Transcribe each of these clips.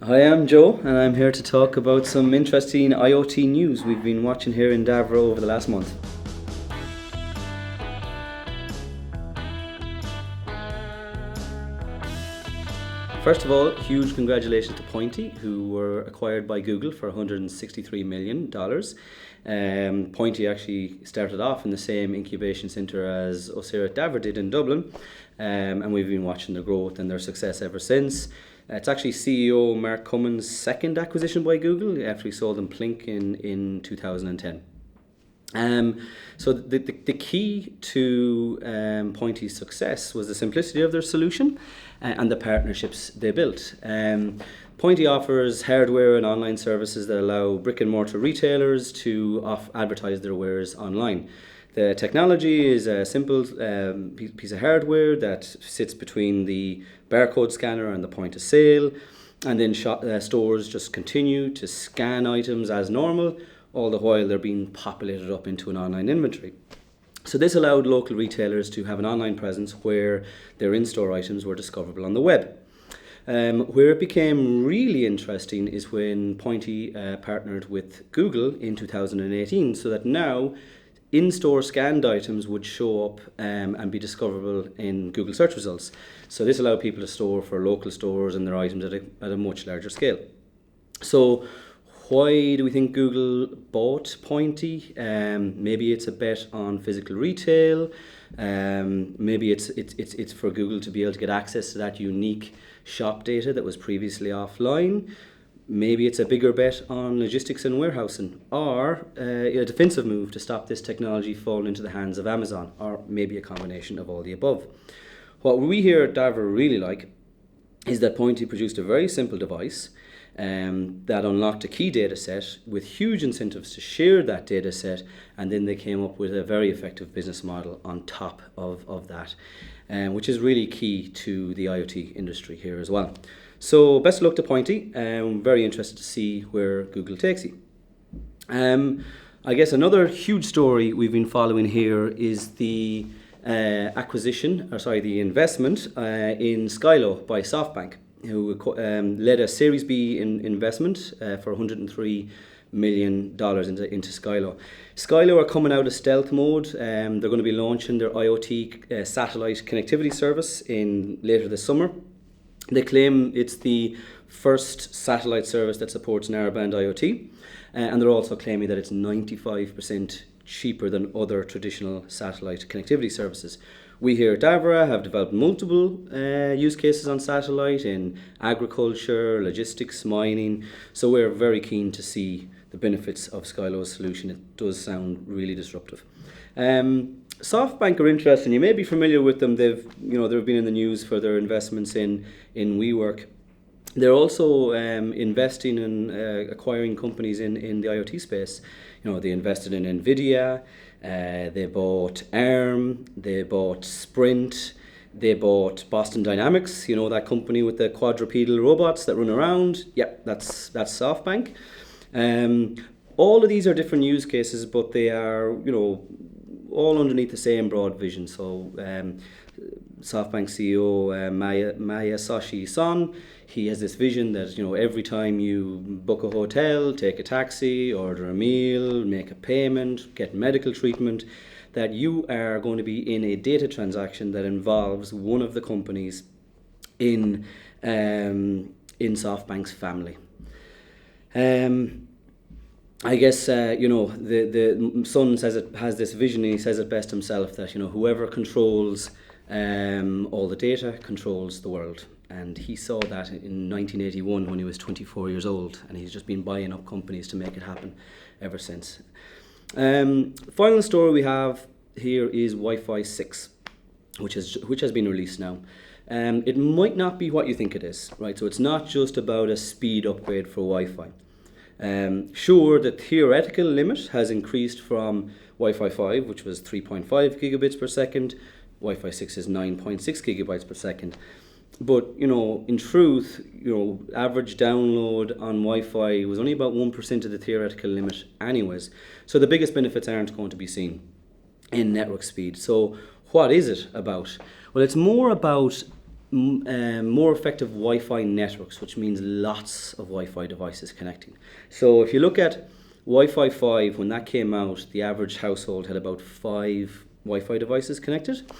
Hi, I'm Joe, and I'm here to talk about some interesting IoT news we've been watching here in Davra over the last month. First of all, huge congratulations to Pointy, who were acquired by Google for $163 million. Pointy actually started off in the same incubation centre as us here at Davra did in Dublin, and we've been watching their growth and their success ever since. It's actually CEO Mark Cummins' second acquisition by Google after he sold them Plink in 2010. So the key to Pointy's success was the simplicity of their solution and the partnerships they built. Pointy offers hardware and online services that allow brick and mortar retailers to advertise their wares online. The technology is a simple piece of hardware that sits between the barcode scanner and the point of sale, and then stores just continue to scan items as normal, all the while they're being populated up into an online inventory. So this allowed local retailers to have an online presence where their in-store items were discoverable on the web. Where it became really interesting is when Pointy partnered with Google in 2018, so that now in-store scanned items would show up and be discoverable in Google search results. So this allowed people to store for local stores and their items at a much larger scale. So why do we think Google bought Pointy? Maybe it's a bet on physical retail. Maybe it's for Google to be able to get access to that unique shop data that was previously offline. Maybe it's a bigger bet on logistics and warehousing, or a defensive move to stop this technology falling into the hands of Amazon, or maybe a combination of all the above. What we here at Davra really like is that Pointy produced a very simple device that unlocked a key data set with huge incentives to share that data set, and then they came up with a very effective business model on top of that, which is really key to the IoT industry here as well. So best of luck to Pointy. I'm very interested to see where Google takes you. I guess another huge story we've been following here is the the investment in Skylar by SoftBank, who led a Series B investment for $103 million into Skylar. Skylar are coming out of stealth mode. They're going to be launching their IoT satellite connectivity service later this summer. They claim it's the first satellite service that supports narrowband IoT, and they're also claiming that it's 95% cheaper than other traditional satellite connectivity services. We here at Davra have developed multiple use cases on satellite in agriculture, logistics, mining, so we're very keen to see the benefits of Skylar's solution. It does sound really disruptive. SoftBank are interesting. You may be familiar with them. They've been in the news for their investments in WeWork. They're also investing in acquiring companies in the IoT space. They invested in Nvidia. They bought ARM. They bought Sprint. They bought Boston Dynamics. That company with the quadrupedal robots that run around. Yep, that's SoftBank. All of these are different use cases, but they are all underneath the same broad vision. So SoftBank CEO Masayoshi Son, he has this vision that every time you book a hotel, take a taxi, order a meal, make a payment, get medical treatment, that you are going to be in a data transaction that involves one of the companies in SoftBank's family. I guess the Son has this vision, and he says it best himself, that whoever controls all the data controls the world. And he saw that in 1981 when he was 24 years old, and he's just been buying up companies to make it happen ever since. Final story we have here is Wi-Fi 6, which has been released now. It might not be what you think it is, right? So it's not just about a speed upgrade for Wi-Fi. Sure, the theoretical limit has increased from Wi-Fi 5, which was 3.5 gigabits per second. Wi-Fi 6 is 9.6 gigabytes per second. But, in truth, average download on Wi-Fi was only about 1% of the theoretical limit anyways. So the biggest benefits aren't going to be seen in network speed. So what is it about? Well, it's more about more effective Wi-Fi networks, which means lots of Wi-Fi devices connecting. So if you look at Wi-Fi 5, when that came out, the average household had about 5 Wi-Fi devices connected.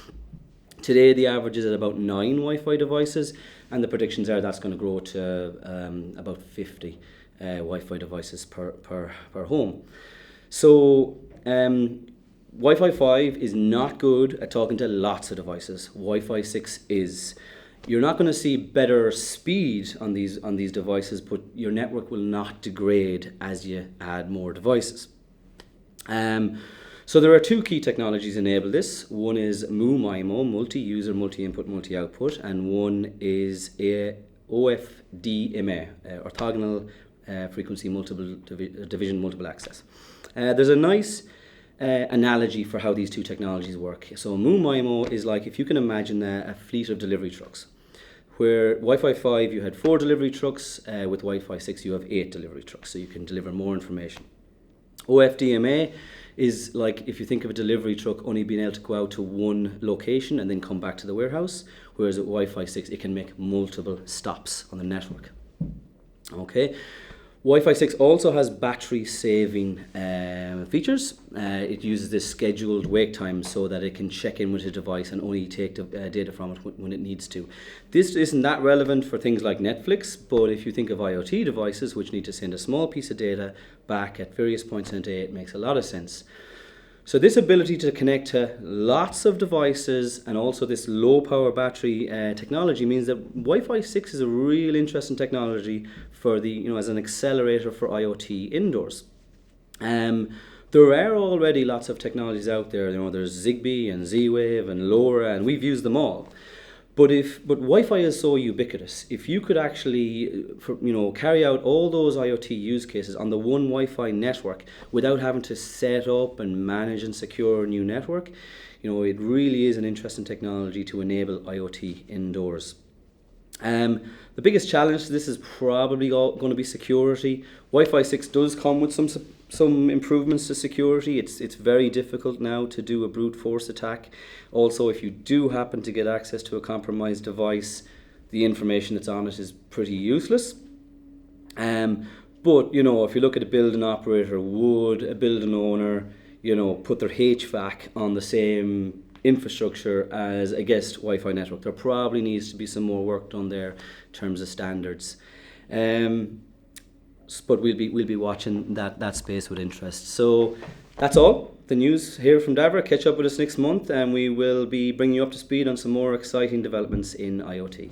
Today, the average is at about 9 Wi-Fi devices, and the predictions are that's going to grow to about 50 Wi-Fi devices per home. So Wi-Fi 5 is not good at talking to lots of devices. Wi-Fi 6 is. You're not going to see better speed on these devices, but your network will not degrade as you add more devices. So there are 2 key technologies enable this. One is MU-MIMO, multi-user, multi-input, multi-output, and one is OFDMA, orthogonal frequency multiple division multiple access. There's a nice analogy for how these 2 technologies work. So MU-MIMO is like if you can imagine a fleet of delivery trucks, where Wi-Fi 5 you had 4 delivery trucks, with Wi-Fi 6 you have 8 delivery trucks, so you can deliver more information. OFDMA is like if you think of a delivery truck only being able to go out to one location and then come back to the warehouse, whereas at Wi-Fi 6 it can make multiple stops on the network. Okay. Wi-Fi 6 also has battery saving features. It uses this scheduled wake time so that it can check in with a device and only take data from it when it needs to. This isn't that relevant for things like Netflix, but if you think of IoT devices which need to send a small piece of data back at various points in a day, it makes a lot of sense. So this ability to connect to lots of devices and also this low power battery technology means that Wi-Fi 6 is a real interesting technology for as an accelerator for IoT indoors. There are already lots of technologies out there. There's Zigbee and Z-Wave and LoRa, and we've used them all. But Wi-Fi is so ubiquitous. If you could actually, carry out all those IoT use cases on the one Wi-Fi network without having to set up and manage and secure a new network, it really is an interesting technology to enable IoT indoors. The biggest challenge to this is probably going to be security. Wi-Fi 6 does come with some improvements to security. It's very difficult now to do a brute force attack. Also, if you do happen to get access to a compromised device, the information that's on it is pretty useless. But if you look at a building operator, would a building owner, put their HVAC on the same infrastructure as a guest Wi-Fi network? There probably needs to be some more work done there in terms of standards. But we'll be watching that space with interest. So that's all the news here from Davra. Catch up with us next month and we will be bringing you up to speed on some more exciting developments in IoT.